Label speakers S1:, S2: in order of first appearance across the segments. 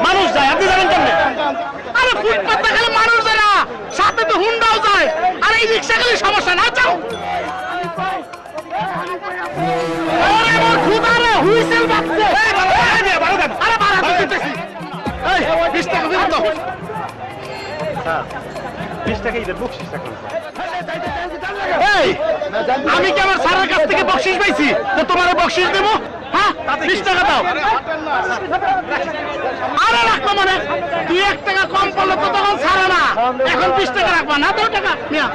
S1: মানুষ যায়, আপনি জানেন কেমনে? আরে ফুটপাতে গেলে মানুষ যায় না, সাথে তো হুন্ডাও যায়। আর এই রিক্সা গেলে সমস্যা না, যাও। আরে আমার খুদা রে, হুইসেল বাজছে। আরে বাড়া দিতেছি। এই 20 টাকা দিন তো। স্যার 20 টাকা ঈদের বকশিশ রাখুন। এই আমি কি আমার স্যারের কাছ থেকে বকশিশ পাইছি তো তোমারে বকশিশ দেব? হ্যাঁ 20 টাকা দাও। আরে রাখবো মানে 2-1 টাকা কম পড়লো তো তখন ছাড়া না, এখন 20 টাকা রাখবা না? 2 টাকা মিয়া।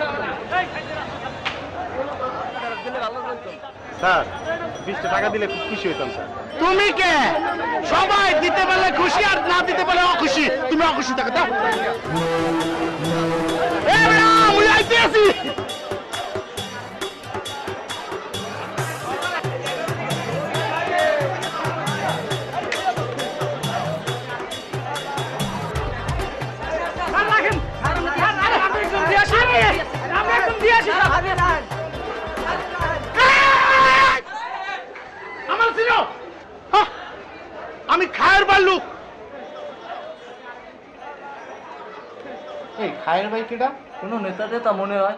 S1: স্যার 20 টাকা দিলে খুব খুশি হইতাম স্যার। তুমি কে? সবাই দিতে পারলে খুশি আর না দিতে পারলে অখুশি। তুমি অখুশি থাকো, দাও। এই না মুই আইতে আছি। আমি খায়ের বাল্লুক।
S2: এই খায়ের ভাই কেডা? কোনো নেতা টেতা মনে হয়।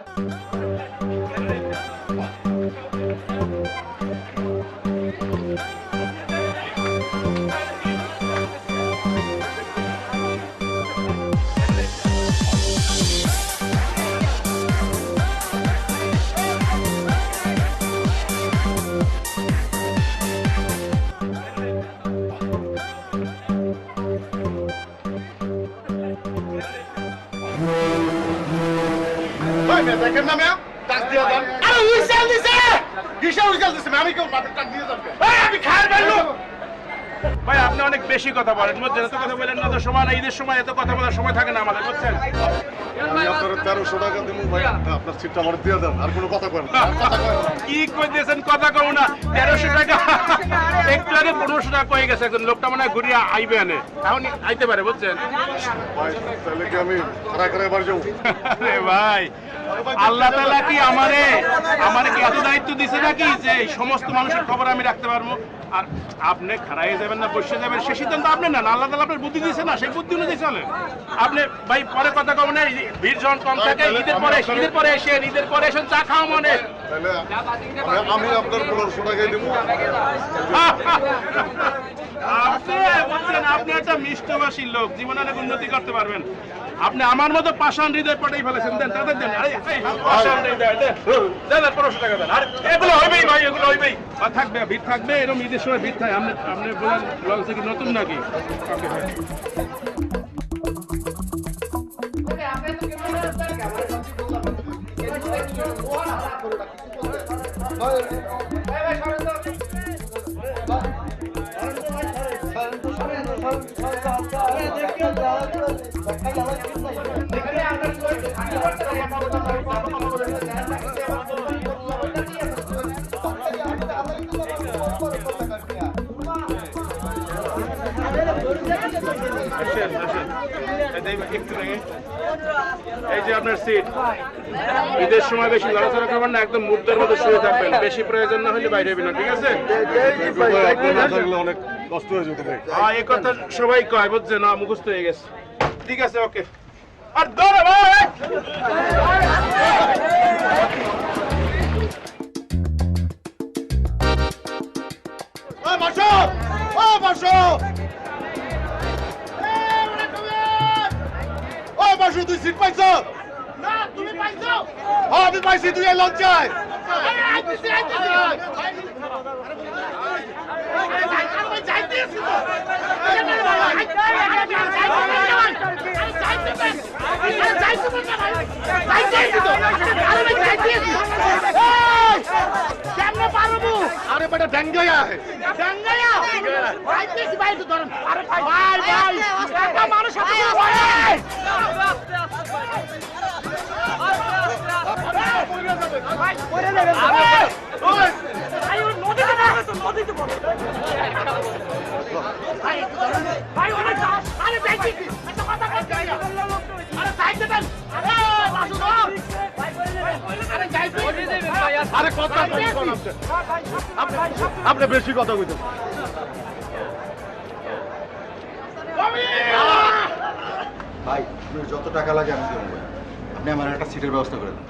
S1: দেখেন না ম্যাম, টাক দিয়ে দেন। আরে হুইসেল দিছে। কিসের হুইসেল দিছে? আমি কেউ মাথায় টাক দিয়ে দেন। আমি খায়ের বাল্লুক।
S3: ভাই আপনি অনেক বেশি কথা বলেন, বুঝছেন? এত কথা বলেন না তো, সময় না, ঈদের সময় এত কথা বলার সময় থাকে না আমাদের, বুঝছেন?
S4: আমি আপনার 1300 টাকা দিব ভাই, আপনার সিটটা আমার দিয়ে দেন, আর কোনো কথা করেন না।
S3: কি কই দিয়েছেন? কথা কও না। 1300 টাকা একটু আগে 1500 টাকা কয়ে গেছে একজন লোকটা, মনে হয় ঘুরিয়ে আইবে আনে, এখন আইতে পারে, বুঝছেন?
S4: ভাই তাহলে কি আমি খাড়া এবার যাবো?
S3: আরে ভাই আল্লাহ তাআলা কি আমারে কি এত দায়িত্ব দিছে নাকি যে এই সমস্ত মানুষের খবর আমি রাখতে পারবো? আর আপনি খাড়াই যাবেন না বসে যাবেন সে সিদ্ধান্ত আপনি না, আল্লাহ তাআলা আপনার বুদ্ধি দিয়েছে না, সেই বুদ্ধি অনুযায়ী চলেন। আপনি ভাই পরে কথা কম না, ভিড় যখন কম থাকে ঈদের পরে এসেন, ঈদের পরে এসেন, চা খাওয়া মনে।
S4: তাহলে আমি আপনার 1500 টাকাই দিব।
S3: আপনি একটা মিষ্টভাষীর লোক, জীবনে অনেক উন্নতি করতে পারবেন। আপনি আমার মতো পাষাণ হৃদয় পটাই ফেলেছেন, দেন তাদের দেন। আরে পাষাণ হৃদয় দেন, 1500 টাকা দেন। আর এগুলো হইবেই ভাই, এগুলো হইবেই। আর থাকবে, ভিড় থাকবে, এরকম ঈদের সময় ভিড় থাকে। আপনি বলেন লঞ্চে কি নতুন নাকি? ওকে ভাই। এই যে আপনার সিট, ঈদের সময় বেশি লড়াচড়া করবেন না, একদম মুদ্রার মধ্যে শুয়ে থাকবেন, বেশি প্রয়োজন না হলে বাইরে হবেন না, ঠিক আছে?
S4: অনেক কষ্ট হয়ে যেত ভাই।
S3: এই কথা সবাই কয়, বুঝছেন? না মুখস্থ হয়ে গেছে, ঠিক আছে, ওকে। আর দৌড়ে ভাই,
S4: তুই সিট পাইছ?
S1: না তুমি পাইছো?
S4: আমি পাইছি, তুই লজ্জায়।
S1: আরে বেটা ড্যাঙ্গায়া ড্যাঙ্গায়া আইতেছি ভাই, তো ধরেন। আরে ভাই ভাই একটা মানুষ সাথে
S4: আরে কথা আপনি বেশি কথা কইতেন।
S5: ভাই আপনার যত টাকা লাগে আমি দেবো ভাই। আপনি আমার একটা সিটের ব্যবস্থা করে দেন।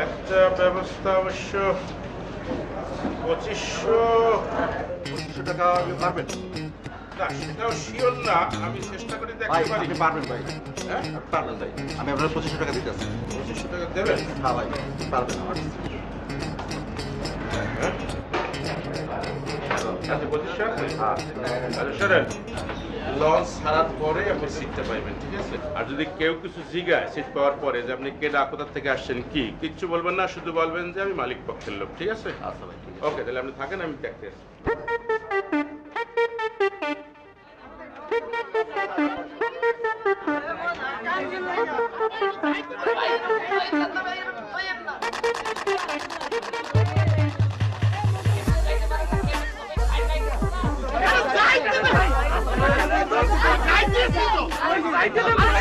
S3: একটা ব্যবস্থা অবশ্য 2500
S5: টাকা আপনি পারবেন?
S3: না, সেটাও শিওর না, আমি চেষ্টা করে
S5: ভাই
S3: দেখতে পারি।
S5: আপনি পারবেন ভাই।
S3: হ্যাঁ?
S5: আপনি পারবেন ভাই। আমি আপনার 2500 টাকা দিতে আসছি।
S3: 2500 টাকা দেবেন?
S5: হ্যাঁ ভাই পারবেন আমার।
S3: হ্যাঁ? আচ্ছা, 2500 আছে? আচ্ছা, শোনেন, লঞ্চ ছাড়ার পরে আপনি সিটটা পাইবেন, ঠিক আছে? আর যদি কেউ কিছু জিগায় সিট পাওয়ার পরে যে আপনি কেডা, কোথা থেকে আসছেন, কি, কিচ্ছু বলবেন না, শুধু বলবেন যে আমি মালিক পক্ষের লোক, ঠিক আছে?
S5: আচ্ছা ভাই ঠিক আছে।
S3: ওকে, তাহলে আপনি থাকেন, আমি দেখতে আসছি।
S5: ভাই ভাই ভাই।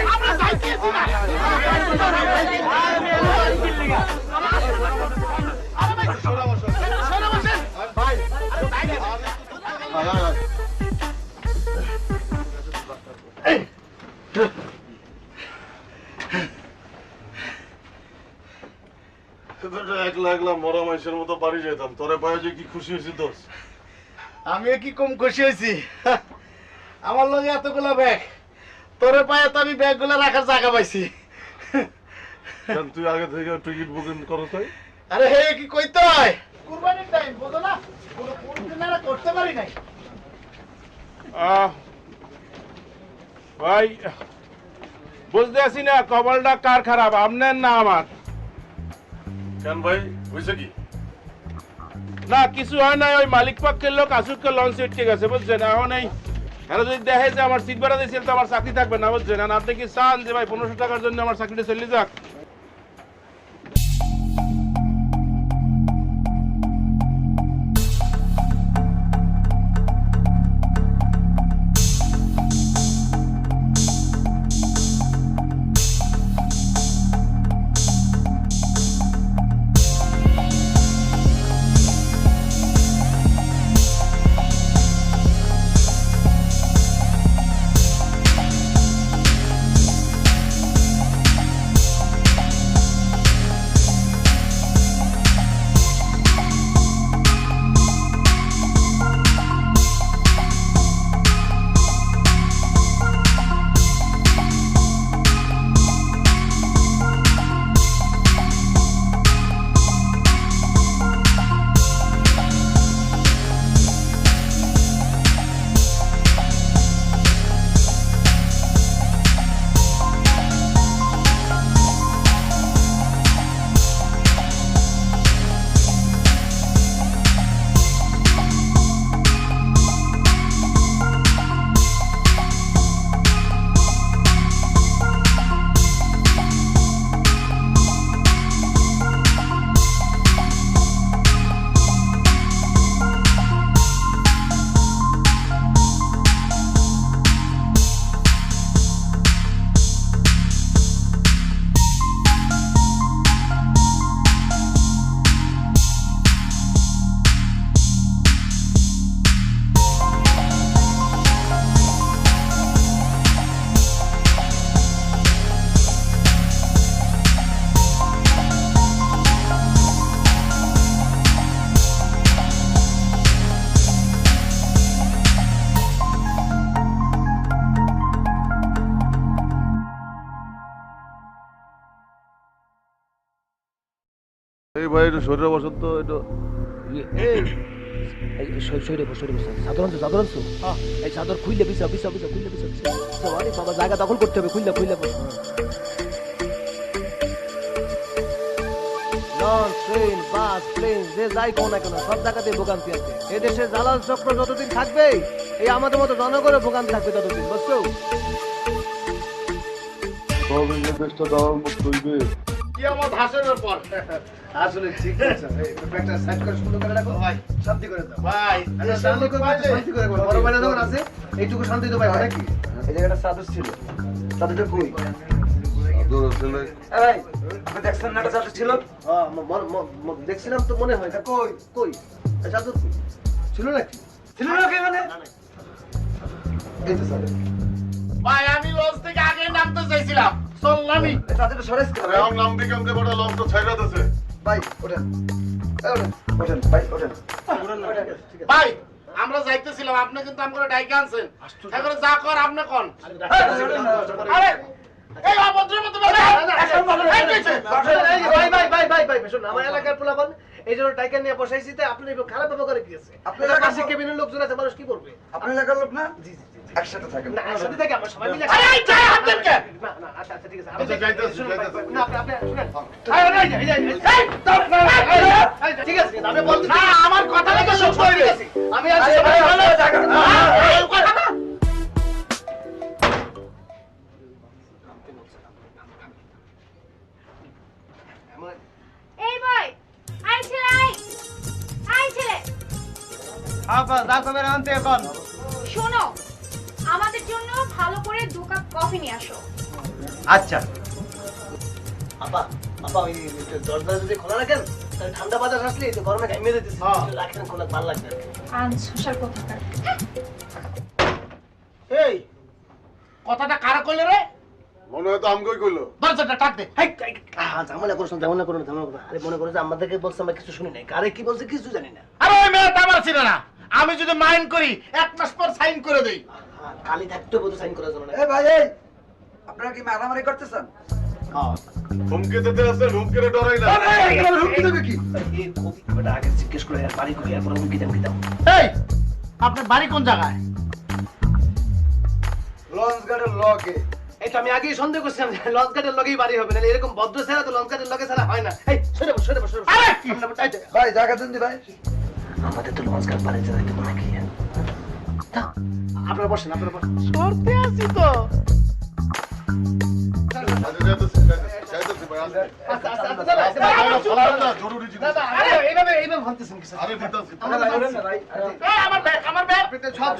S4: একলা একলা মরা মানুষের মতো বাড়ি যেতাম, তোরে পায়ে যে কি খুশি হয়েছি দোষ।
S1: আমিও কি কম খুশি হয়েছি? আমার লগে এতগুলা ব্যাগ, তোরে পায়ে তো আমি ব্যাগগুলো রাখার জায়গা পাইছি।
S4: কেন তুই আগে থেকে টিকিট বুকিং করো তাই?
S1: আরে হে কি কইতে হয়, কুরবানির টাইম বুঝো না, কোনো কুরবানি করতে পারি নাই।
S3: ভাই, বুঝতে আছি না কপালটা কার খারাপ, আপনার না আমার?
S4: কেন ভাই হয়েছে কি?
S3: না, কিছু হয় না, ওই মালিক পক্ষের লোক আসুককে লঞ্চ উঠতে গেছে, বুঝছেন? এখন এই যদি দেখে যে আমার সিট ভাড়া দিয়েছিল তো আমার চাকরি থাকবে না, বুঝছেন? আর আপনি কি চান যে ভাই 1500 টাকার জন্য আমার চাকরিটা চলে যাক?
S4: এই ভাই একটু শরীরে বসন্ত একটু
S2: এই চাদর খুইলে বিছা বিছা বিছা খুইলে বিছা বিছা আরে বাবা জায়গা দখল করতে হবে, খুইলে খুইলে লঞ্চ, ট্রেন, বাস, প্লেন যে যাই কোন না কেন সব জায়গাতে ভোগান্তি আছে। এই দেশের দালাল চক্র যতদিন থাকবে, এই আমাদের মতো জনগণের ভোগান্তি থাকবে ততদিন, বুঝছো?
S4: দেশটা দাওয়ার মুক্ত হইবে।
S1: কি আমার ভাষণের ব্যাপার?
S5: আসলে ঠিক আছে ভাই। একটা সাইড করে সুন্দর করে রাখো ভাই। শান্তি করে দাও
S1: ভাই,
S5: আচ্ছা শান্তি করে শান্তি করে রাখো। বড় বাইরে যখন আছে এইটুকু শান্তি তো ভাই হয় কি? এই জায়গাটা সাদর ছিল। সাদরটা কই?
S4: দৌড় ছেলে
S5: এই আপনি দেখছেন না এটা চাচা ছিল?
S2: হ্যাঁ, দেখছিলাম তো মনে হয়। কই কই চাদর কই? ছিল নাকি?
S5: ছিল না কি মানে?
S2: এই তো স্যার।
S3: ভাই আমি লঞ্চ থেকে আগে নামতে চাইছিলাম, চললামই।
S5: এই চাচাটা সরেস কেন?
S4: আরে আমার নাম বিকাম দে বড় লঞ্চ তো ছাইরা দিছে
S5: ভাই ওঠেন। এই ওঠেন, ওঠেন ভাই ওঠেন।
S3: ভাই আমরা যাইতেছিলাম, আপনি কিন্তু আমরা ডাইকে আনছেন। এখন যা কর আপনি কোন। আরে এই অভদ্রের মতো বলে
S2: ভাই শোন, আমার এলাকার পোলাপান এই জন্য টাইকার নিয়ে বসাইছি, তাই আপনি খারাপ ব্যবহার করে গিয়েছে।
S5: আপনার
S2: আপনার কাছে কেবিনের লোকজন আছে, মানুষ কি বলবে?
S5: আপনি এলাকার লোক না?
S2: জি জি জি।
S5: একসাথে থাকেন।
S2: না, একসাথে থেকে আমরা সবাই মিলে।
S3: আরে এই চাই হাত দেন কে?
S2: না না, আচ্ছা আচ্ছা ঠিক আছে।
S4: আচ্ছা, যাইতেছি,
S2: শুনুন,
S4: যাইতেছি।
S2: না আপনি শুনেন। ঠিক আছে, আমি বলছি
S3: না আমার কথা লাগে শুনতে হইবে।
S2: আমি আছি
S5: আরে ভাই, আপনারা জায়গা না।
S3: এই কথা না।
S6: এই ভাই আই ছেলে আই ছেলে
S2: আপা দা কবে আনতে এখন?
S6: শোনো আমাদের জন্য ভালো করে 2 কাপ কফি নিয়ে আসো।
S2: আচ্ছা আপা, আপা ওই দরজা যদি খোলা রাখেন তাহলে ঠান্ডা বাতাস আসলে এই তো গরমে ঘামিয়ে যেতেছে। রাখেন খোলা, ভালো লাগবে।
S6: আনসুসার কোথাকার।
S3: এই কথাটা কারা কইলে রে?
S4: মনে হয় তো আমগই কইলো
S3: দরজাটা টাক দে। হেই,
S2: ঝামেলা করছেন, ঝামেলা করুন, ঝামেলা করুন। আরে মনে করো যে আমাদেরকে বলছে, আমরা কিছু শুনি নাই। কারে কি বলছে কিছু জানি না।
S3: আরে ওই মেয়েটা আমার ছিল না। আমি যদি মাইন্ড করি 1 মাস পর সাইন করে দেই।
S2: খালি থাকতে বলতে সাইন করার জন্য না।
S5: এই ভাই এই আপনারা কি মারামারি করতেছেন?
S4: হুমকি দিতে আছে, হুমকিরে ডরাই না
S5: হুমকি দেবে কি?
S2: এই কবিতা আগে জিজ্ঞেস করে আর বাড়ি করি, এরপর হুমকি দাম কি দাও।
S3: এই আপনার বাড়ি কোন জায়গায়?
S5: লঞ্চ গার্ডের লগে।
S2: এই তো আমি আগেই সন্দেহ করছিলাম যে লঞ্চ ঘাটের লগেই বাড়ি হবে না। এরকম ভদ্র ছাড়া তো লঞ্চ ঘাটের লগে ছাড়া হয় না। এই সরে বস, সরে বস, সরে বস।
S3: আরে!
S5: ভাই জায়গা দেন দি ভাই।
S2: আমাদের তো লঞ্চ ঘাট বাড়ি যাইতে মনে কি? আপনারা বসেন, আপনারা বসেন।
S3: করতে আসি তো।
S4: আচ্ছা, যাইতেছি ভাই আসবে
S2: আচ্ছা আচ্ছা আচ্ছা, না, না,
S4: না জরুরি
S2: না,
S4: জিনিস
S2: না, আরে এইভাবে ভাবতেছেন কি স্যার?
S4: আরে দিতাছি
S5: ভাই ওঠেন না ভাই।
S3: এই আমার ব্যাগ, আমার ব্যাগ।
S2: সব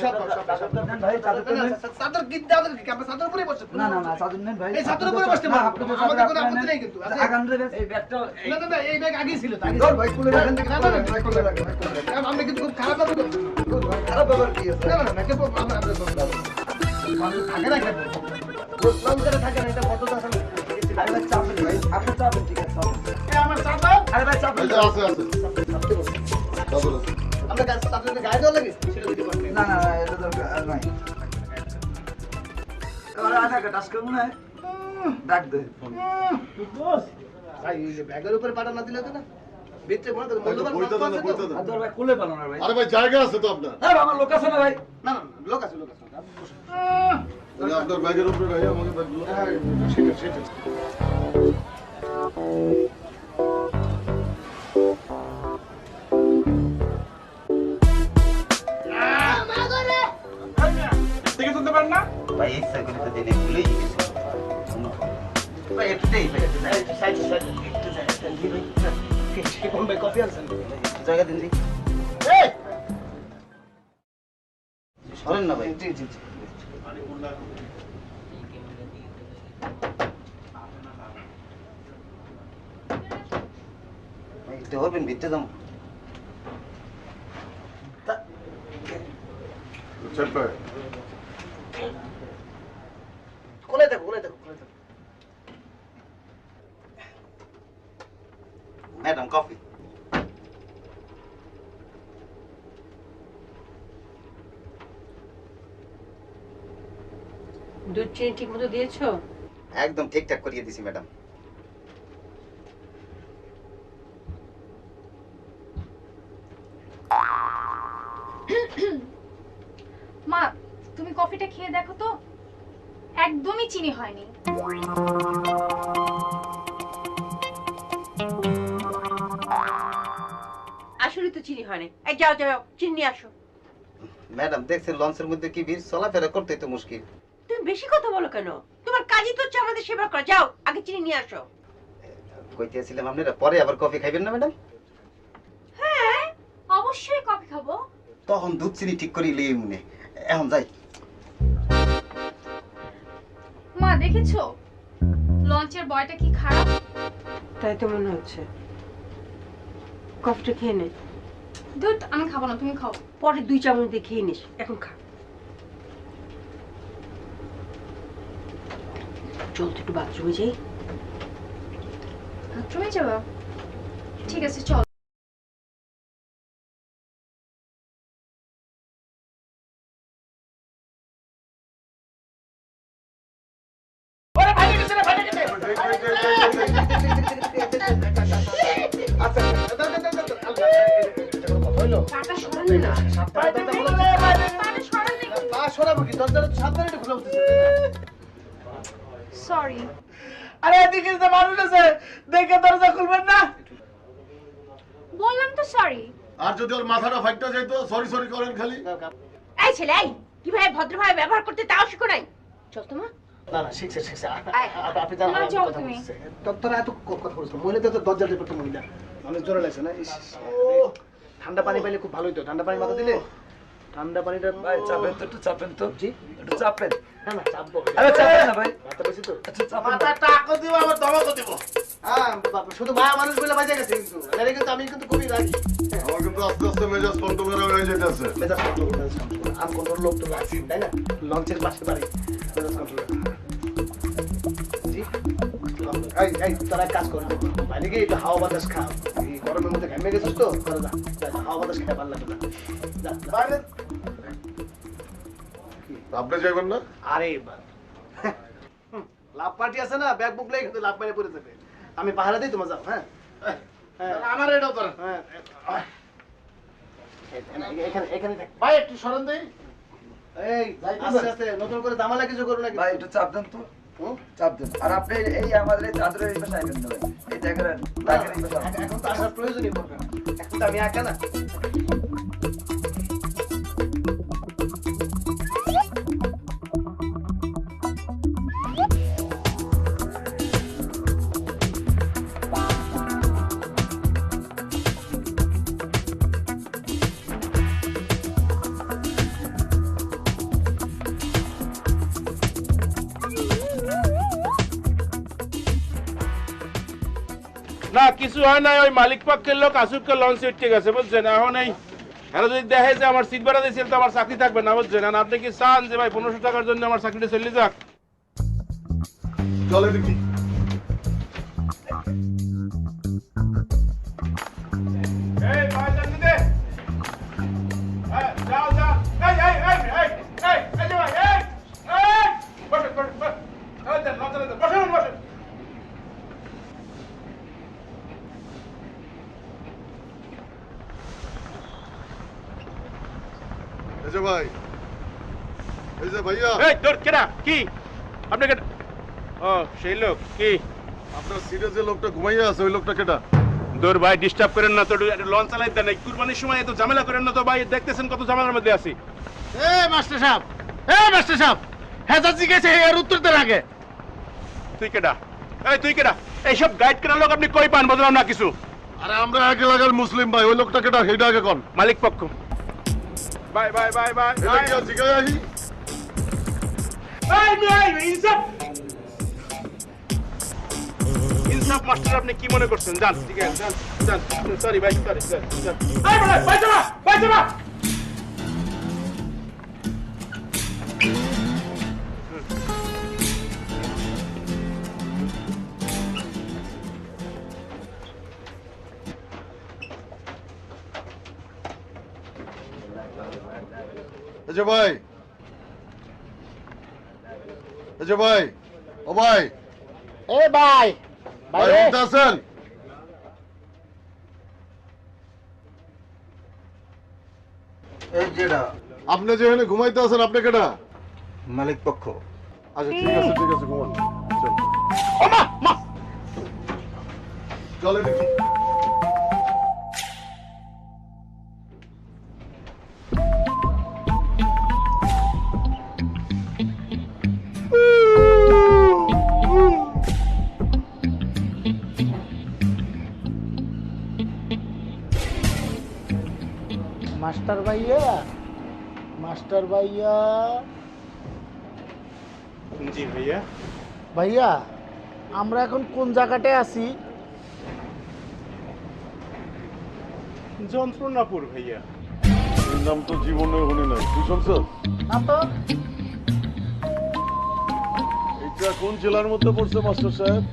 S5: নেন ভাই চাদর নেন।
S2: চাদর কি দাও কি? আমরা চাদর উপরে বসে?
S5: না না না চাদর নেন ভাই।
S2: এই চাদর উপরে বসতে
S5: না,
S2: পারবো।
S5: আপনি তো
S2: আমাদের
S5: চাদর
S2: কোনো
S5: আপনারা
S2: আপত্তি
S5: নেন।
S2: নেই কিন্তু। আচ্ছা,
S5: আগান রে এই ব্যাগটা
S2: না না না, এই ব্যাগ আগেই ছিল তো, আগেই
S5: ধর
S2: ছিল।
S5: ভাই খুলে রাখেন থেকে
S2: না,
S5: না
S2: না,
S5: না ভাই খুলে রাখেন ভাই খুলে রাখেন।
S2: আমরা কিন্তু খুব খারাপ ব্যবহার করছি।
S5: খারাপ ব্যাপার কি আছে?
S2: না না না, কেউ আমরা মানুষ থাকে না কেন? লঞ্চ ঘাটে থাকে না, এটা ভদ্রতা আছে না।
S5: আরে ভাই চাপেন ভাই। আপনি চাপেন ঠিক আছে চাপেন।
S3: এই আমার চাদর।
S5: আরে ভাই চাপেন।
S4: এই যে আছে আছে চাদর আছে
S2: আমরা চাদরটা গায়ে দেওয়া লাগে সেটা দিতে পারবেন।
S5: না না না এটা দরকার আর নাই। এবার আধা কাটা আজকে মনে হয় ডাক দে ফোন।
S2: ভাই এই যে ব্যাগের উপরে পাটা না দিলে তো না। ভিতরে মনে করো
S4: এই তো
S2: মূল্যবান
S4: বইতে
S2: বস্তু
S4: দেন
S2: আছে
S4: বইতে
S2: তো।
S4: দেন
S5: আর ভাই খুলে পালো না ভাই।
S4: আরে ভাই জায়গা আছে তো আপনার
S5: হ্যাঁ আমার লোক আছে না ভাই।
S2: না না না, লোক আছে, লোক আছে। আপনি বসুন।
S4: এই যে আপনার ব্যাগের উপরে রাখি আমাকে ব্যাগগুলো
S2: সেটা সেটা।
S3: দেখে শুনতে পারেন না?
S7: ভাই এই সাইকেল তো দিনে ভুলেই গেছি ভাই একটু দেই ভাই একটু
S2: এই যে সাইড সাইড একটু জায়গা দেন দি ভাই। কি কোন ভাই কফি আনছেন?
S7: জায়গা দিন দি
S3: এই
S7: সরেন না ভাই
S2: জি জি জি।
S7: ভাই একটু হবেন ভিতরে যাম
S4: চেক ভাই
S2: কোলে দেখো, কোলে দেখো, কোলে দেখো।
S7: ম্যাডাম কফি
S8: দুধ চিনি ঠিক মতো দিয়েছো?
S7: একদম ঠিকঠাক করিয়ে দিছি ম্যাডাম
S6: মা তুমি কফিটা খেয়ে দেখো তো, একদমই চিনি হয়নি।
S8: আসলে তো চিনি হয়নি। এই যাও যাও চিনি নিয়ে আসো।
S7: ম্যাডাম দেখছেন লঞ্চের মধ্যে কি ভিড় চলাফেরা করতে তো মুশকিল
S8: তুমি বেশি কথা বলো কেন? তোমার কাজই তো হচ্ছে আমাদের সেবা করা। যাও আগে চিনি নিয়ে আসো।
S7: কইতেছিলাম আপনারা পরে আবার কফি খাইবেন না ম্যাডাম
S6: হ্যাঁ অবশ্যই কফি খাবো।
S7: তখন দুধ চিনি ঠিক করি লিয়ে মনে এখন যাই
S6: মা দেখেছো লঞ্চের বয়টা কি খারাপ?
S8: তাই তো মনে হচ্ছে। কফিটা খেয়ে নে,
S6: দুধ আমি খাবো না, তুমি খাও।
S8: পরে 2 চামচ দিয়ে খেয়ে নিস, এখন খা। চল তো একটু বাথরুমে যাই।
S6: বাথরুমে যাবা? ঠিক আছে চল। পাটা সরান না। পাটা সরান না।
S2: পা সরাবো কি? দরজাটা তো সাবধানে একটু খুলে বলতেছে।
S6: সরি।
S1: আরে এদিকে যে মানুষ আছে দেখে দরজা খুলবেন না।
S6: বললাম তো সরি।
S4: আর যদি ওর মাথাটা ফাইটটা যাইতো সরি সরি করেন খালি।
S8: এই ছেলে, এই কিভাবে ভদ্রভাবে ব্যবহার করতে তাও শিখো নাই। চল তো মা।
S2: না না শিখছে শিখছে।
S8: আয়।
S2: আপনি জানেন
S6: মা,
S2: আমি
S6: যাও
S2: কথা
S6: তুমি।
S2: বলতেছে। তোরা এত কথা বলছো। মহিলাদের তো দরজা টেপে তো মহিলা। অনেক জোরে লাগছে না? ইস, ঠান্ডা পানি পাইলে খুব ভালোই তো। ঠান্ডা পানি মাথা দিলে ঠান্ডা পানিটা
S5: ভাই চাপেন তো, একটু চাপেন তো।
S2: জি
S5: একটু চাপেন।
S2: না না চাপবো।
S5: আরে চাপেন না ভাই।
S2: মাথা বেশি তো।
S5: আচ্ছা চাপেন না।
S1: মাথা টাকো দিব আবার দমকও দিব।
S2: হ্যাঁ বাবা, শুধু মায়া মানুষ বলে বাজে গেছে কিন্তু। এর কিন্তু আমি কিন্তু খুবই রাগি।
S4: আমার কিন্তু আস্তে আস্তে মেজাজ কন্ট্রোল হয়ে যেতেছে।
S2: মেজাজ কন্ট্রোল আম কন্ট্রোল লোক তো লাগছে তাই না? লঞ্চের পাশে বাড়ি মেজাজ কন্ট্রোল। জি এই এই তোরা এক কাজ করে বাইরে গিয়ে একটু হাওয়া বাতাস খা। এই গরমের মধ্যে ঘেমে গেছিস তো, করে যা যা, হাওয়া বাতাস খেয়ে ভালো লাগবে না। যা, যা।
S1: বাইরে
S4: আপনি যাইবেন না?
S2: আরে লাভ পার্টি আছে না, ব্যাগ বুক লেগে কিন্তু লাভ পাইলে পড়ে যাবে। আমি পাহারা দিই, তোমার যাও। হ্যাঁ হ্যাঁ
S1: আমার এটাও ধর।
S2: হ্যাঁ এখানে এখানে থাক।
S1: ভাই একটু সরণ দেই।
S2: এই আস্তে আস্তে নতুন করে দামালা কিছু করো না
S5: ভাই একটু চাপ দেন তো। চাপ দেন। আর আপনি এই আমাদের এই চাদরের এই পাশে আইবেন না ভাই। এই দেখেন দেখেন এই পাশে আসবেন।
S2: এখন তো আসার প্রয়োজনই পড়বে না। এখন তো আমি একা না।
S3: না কিছু হয় না, ওই মালিক পক্ষের লোক আসুককে লঞ্চে উঠে গেছে বুঝছেন। এখন এই এরা যদি দেখে যে আমার সিট ভাড়া দিয়েছিল তো আমার চাকরি থাকবে না বুঝছেন। আর আপনি কি চান যে ভাই 1500 টাকার জন্য আমার চাকরিটা চলে যাক?
S4: চলে দেখি।
S3: এই ভাই জানি দে। এই যাও যাও। এই এই এই এই এই এই যে ভাই এই এই বসে বসে বসে। এই দেন লঞ্চে দেন। বসুন বসুন।
S4: এই যে ভাই, এই যে ভাইয়া,
S3: এই তোর কেডা কি? আপনি কেডা? ও সেই লোক কি?
S4: আপনার সিটে যে লোকটা ঘুমাইয়া আছে ওই লোকটা কেটা?
S3: দূর ভাই ডিস্টার্ব করেন না তো, লঞ্চ চালাই দেন। এই কুরবানির সময় এত ঝামেলা করেন না তো ভাই, দেখতেছেন কত ঝামেলার মধ্যে আছি।
S1: এ মাস্টার সাহেব, এ মাস্টার সাহেব, হেজাজ জিজ্ঞেসে এর উত্তর দেন আগে।
S3: তুই কেডা? এই তুই কেডা? এইসব গাইড করার লোক আপনি কই পান? বুঝলাম না কিছু।
S4: আরে আমরা এক এলাকার মুসলিম ভাই, ওই লোকটা কেটা সেইটা আগে কোন।
S3: মালিক পক্ষ। Bye bye bye bye.
S4: এটা কি আর জিগায় আহি?
S3: এই মিয়াই ইনসাফ ইনসাফ মাস্টার আপনি কি মনে করছেন? যান ঠিক আছে যান যান। সরি ভাই সরি যান যান। এই বড় ভাই যাবা ভাই যাবা।
S4: এই যে ভাই, এই যে ভাই, ও ভাই,
S1: এ ভাই,
S4: ভাই উঠতে আছেন?
S7: এই যেটা
S4: আপনি যেখানে ঘুমাইতে আছেন আপনি কেটা?
S7: মালিক পক্ষ।
S4: আচ্ছা ঠিক আছে ঘুমান। চল
S1: ও মা মা।
S4: চলে দেখি।
S1: মাস্টার ভাইয়া, মাস্টার ভাইয়া,
S3: জি ভাইয়া।
S1: ভাইয়া আমরা এখন কোন জায়গাটায় আছি?
S3: যন্ত্রণাপুর ভাইয়া।
S4: এই নাম তো জীবনে শুনি নাই, তুই শুনছ?
S1: না তো।
S4: এটা কোন জেলার মধ্যে পড়ছে মাস্টার সাহেব?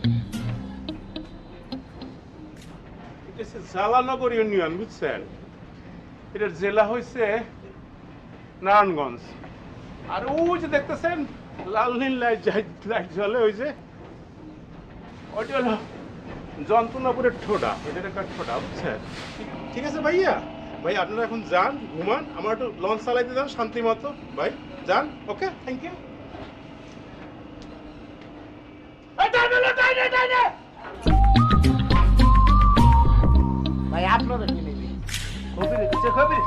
S3: এটা হচ্ছে জালানগর ইউনিয়ন, বুঝছেন? এটার জেলা হয়েছে নারায়ণগঞ্জ। আর ওই যে দেখতেছেন লাল নীল লাইট জ্বলে, ওই যে ওইটা হলো যন্ত্রণাপুরের ঠোঁটা, ওইটার একটা ঠোঁটা, বুঝছেন? ঠিক আছে ভাইয়া, ভাই আপনারা এখন যান, ঘুমান, আমার একটু লঞ্চ চালাইতে যান শান্তি মতো। ভাই যান, ওকে, থ্যাংক ইউ।
S1: ভাই আপনারা কি নেবে?
S3: খবির দিছে খবির,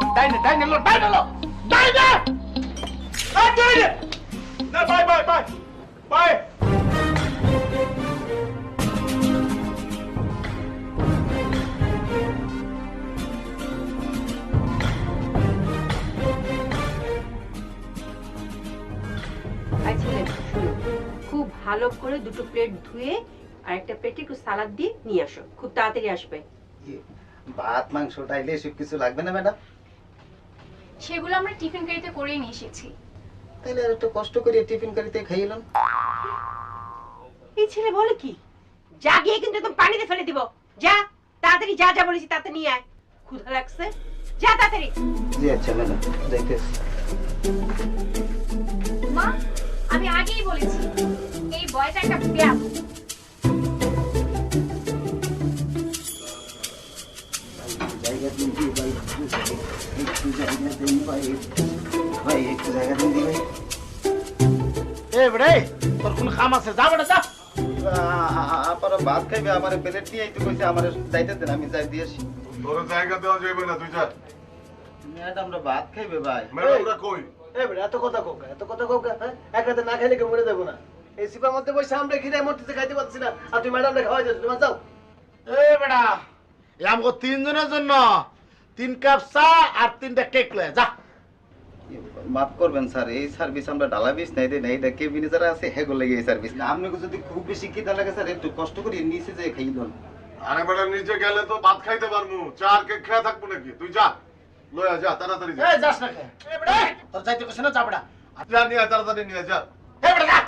S3: ডাইনে লো, ডাইনে। না, বাই।
S8: আর ছেলে শোনো, খুব ভালো করে দুটো প্লেট ধুয়ে আর একটা প্লেটে একটু সালাদ দিয়ে নিয়ে আসো, খুব তাড়াতাড়ি আসবে।
S7: ভাত মাংস টাইলে এসব কিছু লাগবে না ম্যাডাম?
S6: সেগুলো আমরা টিফিন গাড়িতে করেই নিয়ে এসেছি।
S7: তাহলে আর একটু কষ্ট করে টিফিন কারিতে খাইলাম।
S8: এই ছেলে বলে কি, যা গিয়ে কিন্তু একদম পানিতে ফেলে দিব। যা তাড়াতাড়ি, যা বলেছি তাতে নিয়ে আয়, ক্ষুধা লাগছে, যা তাড়াতাড়ি।
S7: জি আচ্ছা ম্যাডাম, যাইতেছি।
S6: মা, আমি আগেই বলেছি এই বয়টা একটা ব্যাপ।
S7: জায়গা দিন দি ভাই, একটু জায়গা দিন ভাই, ভাই একটু জায়গা দিন দি ভাই।
S1: এ বেড়ে, তোর কোন কাম আছে? যা বেটা যা।
S7: আপনারা ভাত খাইবে, আমার প্লেট নিয়ে তো কইছে আমার যাইতে দেন, আমি যাই দিয়েছি।
S4: তোর জায়গা দেওয়া যাবে না, তুই যা।
S7: ম্যাডামরা ভাত খাইবে ভাই।
S4: ম্যাডামরা কই?
S2: এই বেটা এত কথা কোকা, হ্যাঁ? এক রাতে না খাইলে কেউ মরে যাবো না। এই সিপার মধ্যে বসে আমরা খিদে মরতেছে, খাইতে পারছি না, আর তুই ম্যাডামরা খাওয়াই যাচ্ছ, তোমার যাও।
S1: এ বেটা, আমগো 3 জনের জন্য 3 কাপ চা আর 3টা কেক লয়ে যা।
S7: মাফ করবেন স্যার, এই সার্ভিস আমরা ডালাবিস নাই দেই না, এটা কেবিনে যারা আছে হেগো লাগে এই সার্ভিস না। আপনাকে যদি খুব বেশি খিদা লাগে স্যার, একটু কষ্ট করে নিচে যেয়ে খাই দেন।
S4: আরে ম্যাডাম, নিচে গেলে তো ভাত খাইতে পারবো, চা আর কেক খেয়ে থাকবো নাকি? তুই যা, লয়া যা, তাড়াতাড়ি যা।
S1: এই যাস না কে? এ বেটা, তোর যাইতে কইছ না, যা বেটা।
S4: যা নিয়ে আয়, তাড়াতাড়ি নিয়ে আয়, যা।
S1: এ বেটা যা।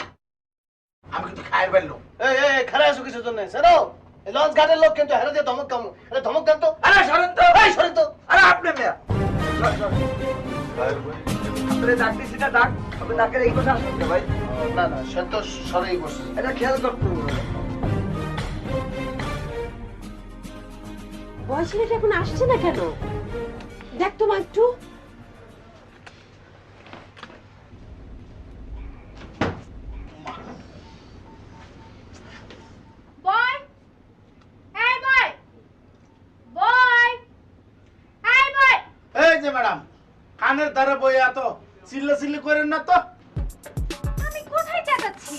S1: আমি কিন্তু খাইর বেললো।
S2: এই খারাপ আছো কিছুর জন্য স্যার? এই লঞ্চ ঘাটের লোক কিন্তু হেরে দিয়ে ধমক কামু, এটা ধমক দেন তো।
S5: আরে সরেন তো,
S2: এই সরি তো।
S5: আরে আপনি মেয়া
S4: ভাইয়ের ভাই।
S5: আপনি ডাক দিছি না, ডাক আপনি ডাকের এই কথা আসুন ভাই,
S2: না সে তো সরেই বসে।
S5: এটা খেয়াল করতে হবে।
S8: বয়স ছেলেটা এখন আসছে না কেন? দেখ তো মা একটু।
S6: বয়, এই বয়, বয়, এই বয়।
S1: এই যে ম্যাডাম, কানের ধারে বইয়া তো চিল্লাচিল্লি করেন না তো।
S6: আমি কোথায় চেঁচাচ্ছি?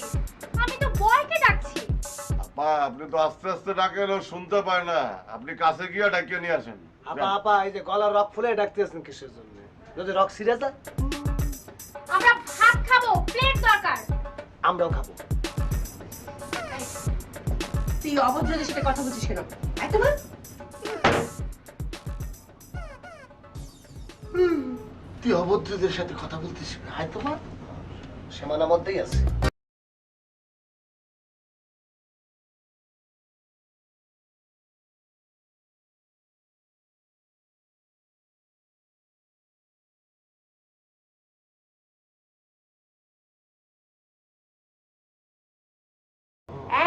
S6: আমি তো বয়কে ডাকছি।
S4: আপা, আপনি তো আস্তে আস্তে ডাকেন, ও শুনতে পায় না। আপনি কাছে গিয়ে ডাকিয়ে নিয়ে আসেন।
S2: আপা এই যে গলার রক ফুলে ডাকতেছেন কিসের জন্য? যদি রক সিরিয়াস হয়
S6: আমরা ভাত খাবো, প্লেট দরকার।
S2: আমরাও খাবো।
S8: তুই অভদ্রদের সাথে কথা বলছিস কেন? আয় তো মা।
S1: তুই অভদ্রদের সাথে কথা বলতিস? হাই তোমার
S2: সীমানার মধ্যেই আছে।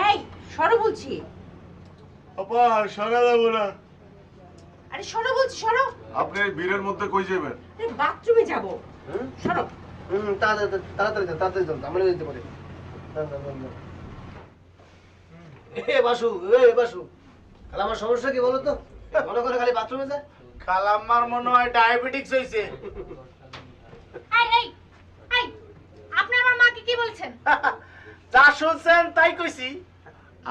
S8: এই সরো বলছি।
S4: আপা, সরে যাবো না।
S8: আরে সরো বলছি, সরো।
S4: আপনি এই ভিড়ের মধ্যে কই যাবেন?
S8: বাথরুমে যাব, সরো।
S2: তাড়াতাড়ি যান, আমরা যেতে পারি। এ বাসু, খালা আমার সমস্যা কি বলো তো? মনে করে খালি বাথরুমে যায়।
S1: খালাম্মার মনে হয় ডায়াবেটিক্স হয়েছে।
S6: এই আপনি আমার মাকে কি বলছেন?
S1: যা শুনছেন তাই কইছি।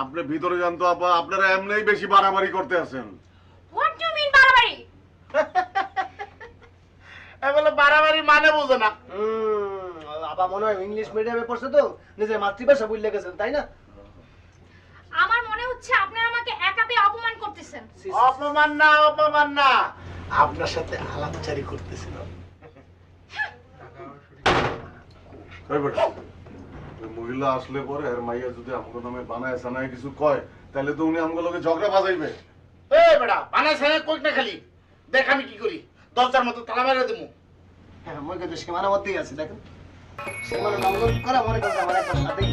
S4: আপনি ভিতরে যান তো আপা, আপনারা এমনিই বেশি বাড়াবাড়ি করতে আছেন।
S6: হোয়াট ডু মিন বাড়াবাড়ি?
S1: এগুলো বাড়াবাড়ি মানে বোঝে না।
S2: আবার মনে হয় ইংলিশ মিডিয়ামে পড়ছে তো, নিজের মাতৃভাষা ভুলে গেছেন, তাই না?
S6: করতেছেন?
S2: অপমান না, অপমান না, আপনার সাথে আলাপচারি করতেছিলাম।
S4: এই বেটা, ওই মহিলা আসলে পরে এর মাইয়া যদি আমগো নামে বানায় সানায় কিছু কয় তাহলে তো উনি আমগো লগে ঝগড়া বাজাইবে।
S1: এই বেটা বানাই সানাই কইক না খালি, দেখ আমি কি করি, দরজার মতো তালা মারা দেবো।
S2: হ্যাঁ, মই কিন্তু সীমানার মধ্যেই আছে, দেখেন সীমানা লঙ্ঘন করা মনে করছে আমার একটা সাথে।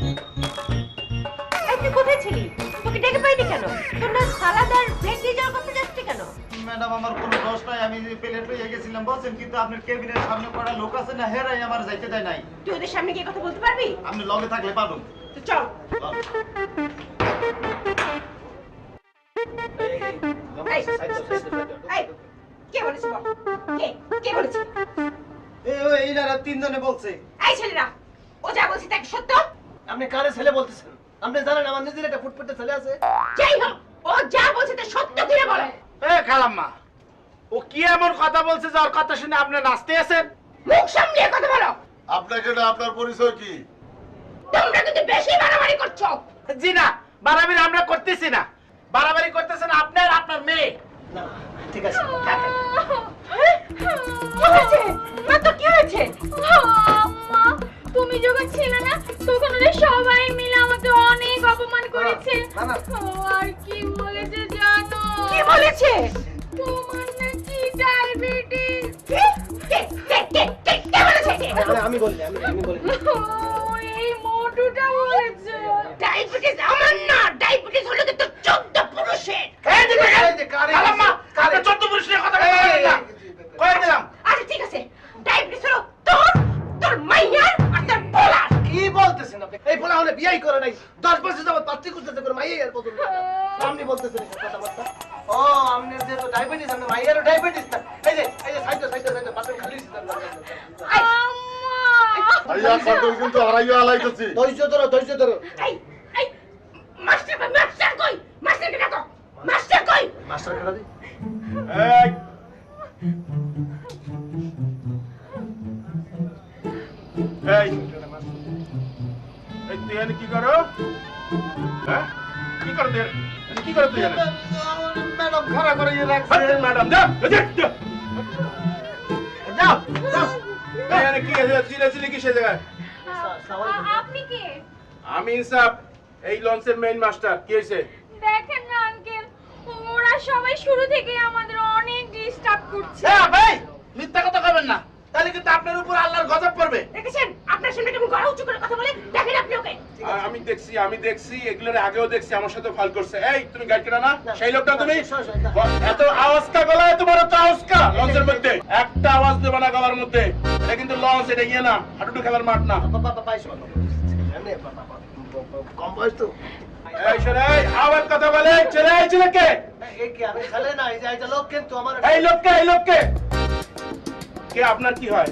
S8: এই তুই কোথায় ছিলি? তোকে ডেকে পাইনি কেন? তোর না সালাদ আর ব্রেড দিয়ে যাওয়ার কথা যাচ্ছে কেন?
S7: ম্যাডাম আমার কোনো দোষ নাই, আমি যে প্লেট লইয়া গেছিলাম বলছেন, কিন্তু আপনার কেবিনের সামনে পড়া লোক আছে না, হেরাই আমার যাইতে দেয় নাই।
S8: তুই ওদের সামনে গিয়ে কথা বলতে পারবি?
S7: আপনি লগে থাকলে পারুন।
S8: তো চল। এই, এই, কে বলেছে বল? কে বলেছে?
S2: এইনারা তিনজনে বলছে।
S8: এই ছেলেরা, ও যা বলছে তা কি সত্য?
S2: আপনি কারে ছেলে বলতেছেন? আপনি জানেন আমার নিজের একটা ফুটফুটে ছেলে আছে।
S8: যাই হোক, ও যা বলছে তা সত্য করে বলো।
S1: এ খালাম্মা, ও কি এমন কথা বলছে যে ওর কথা শুনে আপনি নাচতে আছেন?
S8: মুখ সামলিয়ে কথা বলো।
S4: আপনাকে এটা আপনার পরিচয় কি?
S8: তোমরা কিন্তু বেশি বাড়াবাড়ি করছো।
S1: জি না, বাড়াবাড়ি আমরা করতেছি না, বাড়াবাড়ি করতেছেন আপনার আপনার মেয়ে।
S2: না, ঠিক আছে, থাকেন।
S8: কি হয়েছে? মা তো কি হয়েছে?
S6: আম্মা, তুমি যখন ছিলে না তখন ওরা সবাই মিলে আমাকে অনেক অপমান করেছে।
S2: না, না।
S6: ও আর কি বলেছে জানো?
S8: কি বলেছে?
S6: তোমার নাকি ডায়াবেটিস।
S8: কে বলেছে?
S2: আমি বলি।
S6: ও এই মোটুটা বলেছে।
S8: ডায়াবেটিস আমার না, ডায়াবেটিস হলো কিন্তু 14 পুরুষের।
S1: এই যে খালাম্মা, আপনি 14 পুরুষ নিয়ে কথা বলেন না, কয়ে দিলাম।
S8: আচ্ছা ঠিক আছে, ডায়াবেটিস হলো তোর মাইয়ার আর তোর পোলার।
S2: কি বলতেছেন আপনি? এই বলা হলে বিয়াই করে নাই, 10 বছর যাবত পাত্রী করতেছে করে মাইয়া আর বদল। আপনি বলতেছেন এই কথাবার্তা? ও, আপনার যেহেতু ডায়াবেটিস, আপনার মাইয়ারও ডায়াবেটিস। এই যে সাইডে বাথরুম খালি আছে।
S4: আইয়া কত কিন্তু হারাইয়া আলাইতেছি।
S2: ধৈর্য ধরো।
S8: এই মাস্টার কই? মাস্টারকে ডাকো। মাস্টার কই?
S2: মাস্টার কেডা দি?
S3: এই এই এই তুই এখানে কি করো? হ্যাঁ, কি করো তুই এখানে? কি করো তুই এখানে?
S2: ম্যাডাম খাড়া করে রাখছে।
S3: হাত ম্যাডাম যা যা
S2: যাও।
S3: এখানে কি আছে? চিল্লাচিল্লি কিসের জায়গায়?
S6: আপনি কে?
S3: আমি ইনসাফ, এই লঞ্চের মেইন মাস্টার। কি হয়েছে?
S6: দেখেন না আঙ্কেল, ওরা সবাই শুরু থেকে আমাদের অনেক ডিস্টার্ব করছে।
S1: হ্যাঁ ভাই, মিথ্যা কথা কইবেন না, তাহলে কিন্তু আপনার উপর আল্লাহর গজব পড়বে।
S8: দেখেছেন আপনার সামনে কেমন গলা উঁচু করে কথা বলে? দেখেন আপনি ওকে।
S3: আর আমি দেখছি এগুলোর আগেও দেখছি আমার সাথে ফাল করছে। এই তুমি গাইড কেনা না? সেই লোকটা তুমি? এত আওয়াজটা গলায়, তোমার তো আওয়াজটা লঞ্চের মধ্যে একটা আওয়াজ দেবে না গলার মধ্যে। এটা কিন্তু লঞ্চ, এটা ইয়ে না, হাঁটুটু খেলার মাঠ না।
S2: কম বয়স তো।
S3: এই শোন, এই আবার কথা বলে ছেলেকে।
S2: এই কি আমি ছেলে না, এই যে লোক কিন্তু আমার।
S3: এই লোককে কে আপনার কি হয়?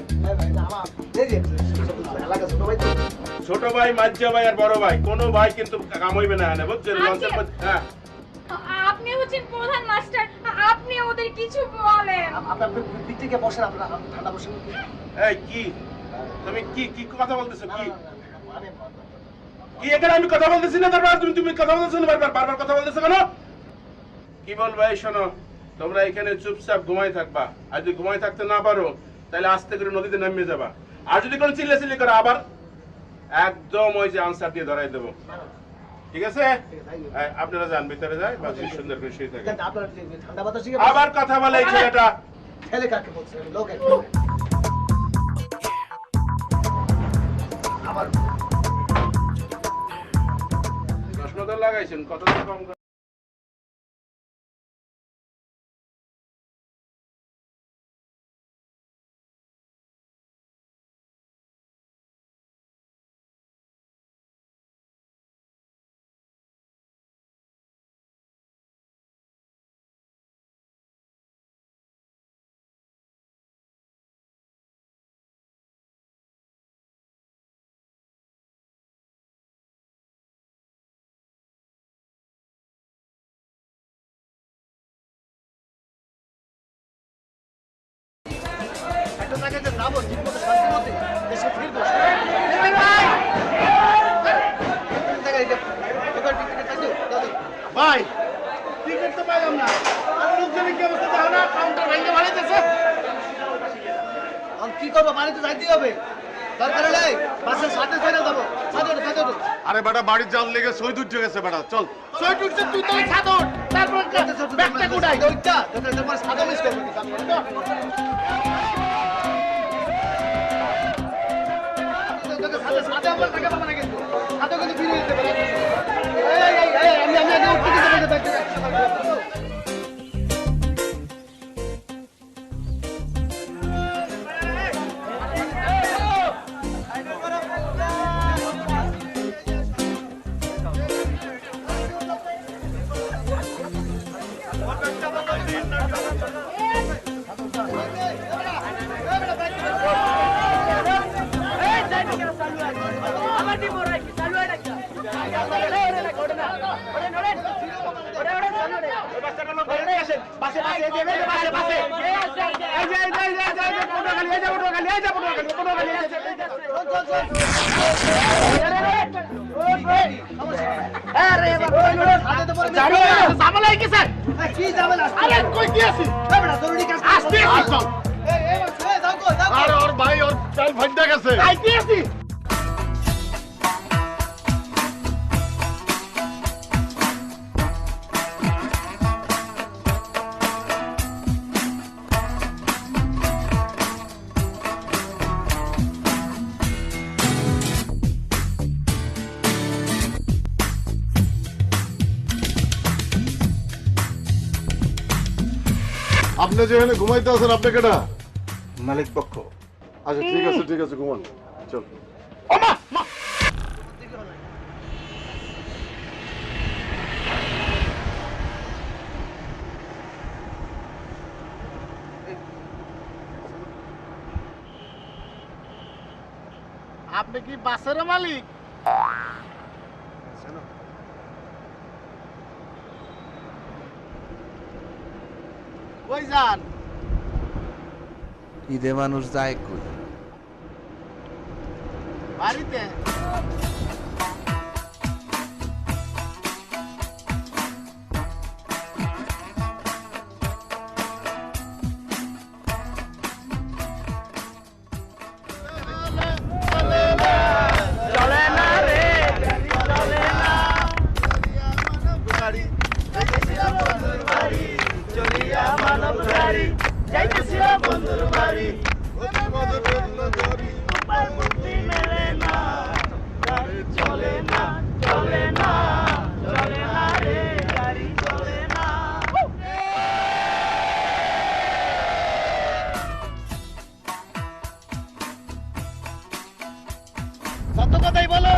S2: এলাকা ছোট ভাই তো।
S3: ছোট ভাই, মাঝা ভাই আর বড় ভাই, কোনো ভাই কিন্তু কাম হইবে না এখানে, বুঝছেন? লঞ্চের মধ্যে। হ্যাঁ,
S6: আপনি হচ্ছেন প্রধান মাস্টার, আপনি ওদের কিছু বলেন।
S2: আপনার দিক থেকে বসেন, আপনার ঠান্ডা বসেন।
S3: এই কি তুমি কি কথা বলতেছো? কি
S2: মানে
S3: কি এখানে আমি কথা বলতেছি না, তারপর তুমি কথা বলতেছো না, বারবার কথা বলতেছো কেন? কি বলবো? এই শোনো, তোমরা এখানে চুপচাপ ঘুমাই থাকবা। আর যদি ঘুমাই থাকতে না পারো তাহলে আস্তে করে নদীতে নেমে যাবা। আর যদি কোনো চিল্লাচিল্লি করো আবার একদম ওই যে আনসার দিয়ে ধরাই দেবো, ঠিক আছে? আপনারা যান, ভিতরে যায় বা সুন্দর করে শুয়ে থাকে।
S2: আপনার ঠান্ডা বাতাস
S3: আবার কথা বলে এই ছেলেটা।
S2: ছেলে কাকে বলছে? লোক আবার
S3: প্রশ্ন তো লাগাইছেন, কত কম
S2: একটা জায়গাতে যাবো, ঠিক মতো শান্তি মতে দেশে ফিরবো। ভাই, টিকিট
S1: তো পাইলাম না আর লোকজনের কি অবস্থা দেখো না কাউন্টার ভেঙে বাড়াইতেছে
S2: আর কি করবো বাড়িতে যাইতে হবে দরকার হলে বাসের সাথে চলে যাবো সাথে
S4: আরে বেটা বাড়ির জাল লেগে শহীদ উঠে গেছে বেটা চল
S1: সই টুটছে তুই তো ছাদর তারপর ব্যাগটা কোটাই
S2: ওইটা তোমার সাথে মিস করবো সাথে আমার টাকা পাবো না কিন্তু সাথে কিন্তু ফিরিয়ে দিতে পারে আমি আগে উঠতে দিতে কি যাবে না
S1: আরে কই কি আছিস
S2: জরুরি কাজ
S1: আসতে আসো
S4: আর ওর ভাই ওর চাল ফাইটা গেছে
S1: আইতে আছিস
S4: আপনি যেখানে ঘুমাইতে আছেন আপনি কেটা
S7: মালিক পক্ষ।
S4: আচ্ছা ঠিক আছে ঘুমান চল
S1: ও মা মা আপনি কি বাসের মালিক কই যান
S9: ঈদে মানুষ যায় কই?
S1: বাড়িতে চলে না রে চলে না চলিয়া মানব গাড়ি যাইতেছিল বন্ধুর বাড়ি উপায় মুক্তি মেলে না গাড়ি চলে না চলে না চলে না রে গাড়ি চলে না
S2: কত কথাই বলো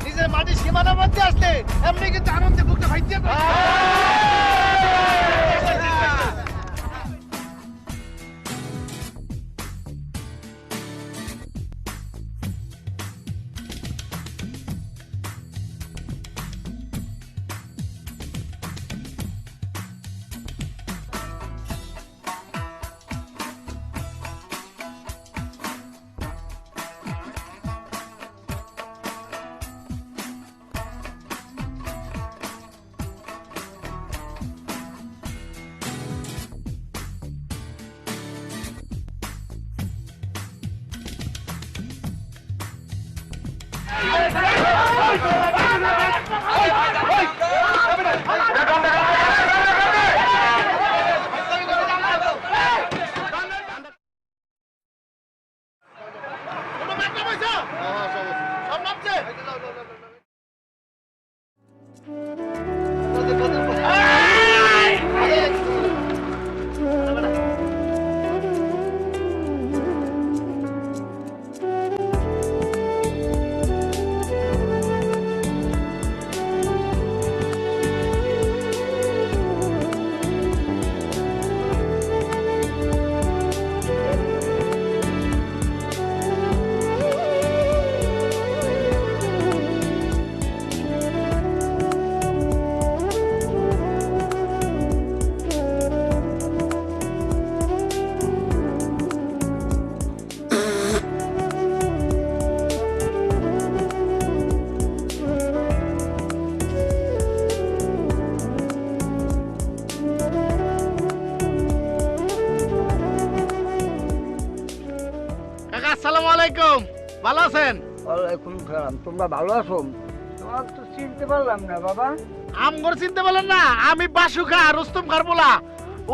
S2: নিজের মাটির সীমানার মধ্যে আসতে এমনি কিন্তু আনন্দে বুকটা ভাইতে
S1: আলাইকুম, ভালো আছেন?
S9: ওয়ালাইকুম সালাম। তোমরা ভালো আছো? তোমার তো চিনতে পারলাম না বাবা।
S1: আমগর চিনতে বলেন না, আমি বাসুখা রুস্তম খার বলা,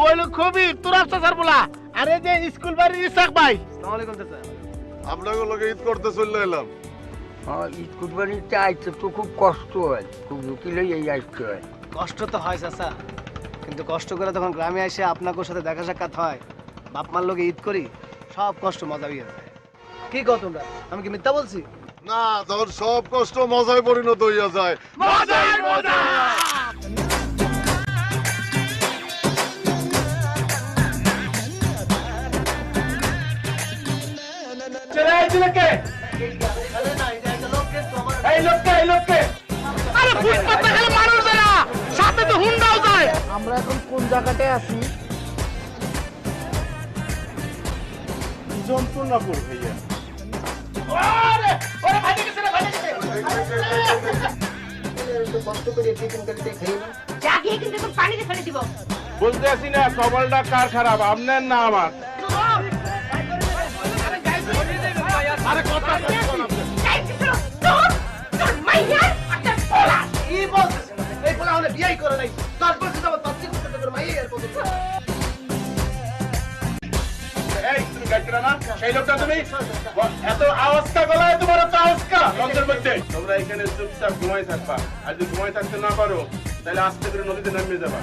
S1: ওই লোক কবির তুরাব চাচার বলা, আর এই যে স্কুল বাড়ির ইসাক ভাই।
S2: আসসালামু আলাইকুম চাচা।
S4: আপনাকে লোকে ঈদ করতে চলে এলাম।
S9: স্কুল বাড়িতে আইতে তো খুব কষ্ট হয়, খুব ঝুঁকিলেই এই আসতে হয়।
S2: কষ্ট তো হয় চাচা, কিন্তু কষ্ট করে তখন গ্রামে এসে আপনার সাথে দেখা সাক্ষাৎ হয়, বাপ মার লোকে ঈদ করি, সব কষ্ট মজা হয়ে যায়। কি কও তোমরা, আমি কি মিথ্যা বলছি?
S4: না, তখন সব কষ্ট মজায় পরিণত হইয়া যায়।
S1: মজাই মজা। চলে আইছি লোকে, এই লোককে, আরে ফুটপাতে গেলে মানুষ যায় না, সাথে তো হুন্ডাও যায়।
S9: আমরা এখন কোন জায়গাতে আছি?
S3: যন্ত্রণাপুর ভাইয়া।
S1: ওরে ভাইতে গেছে রে, ভাইতে গেছে।
S7: কষ্ট করে টিফিন করতে খাই না।
S8: যা গিয়ে কিন্তু এখন পানিতে ফেলে দিব।
S3: বলতে আসি না কপালটা কার খারাপ, আপনার না আমার।
S1: আরে কথা
S8: এই চিত্র, তোর মাইয়ার একটা পোলা।
S2: কি বলতেছেন? এই বলে আমাদের বিয়েই করে নাই, 10 বছর যাবত বাচ্চা করতে করে মাইয়ে এর পথে।
S3: এই তুমি গাইছিলা না সেই লোকটা, তুমি এত আওয়াজটা গলায়, তোমার এত আওয়াজটা লঞ্চের মধ্যে। তোমরা এখানে চুপচাপ ঘুমাই থাকবা, আর যদি ঘুমাই থাকতে না পারো তাহলে আস্তে করে নদীতে নামিয়ে যাবা।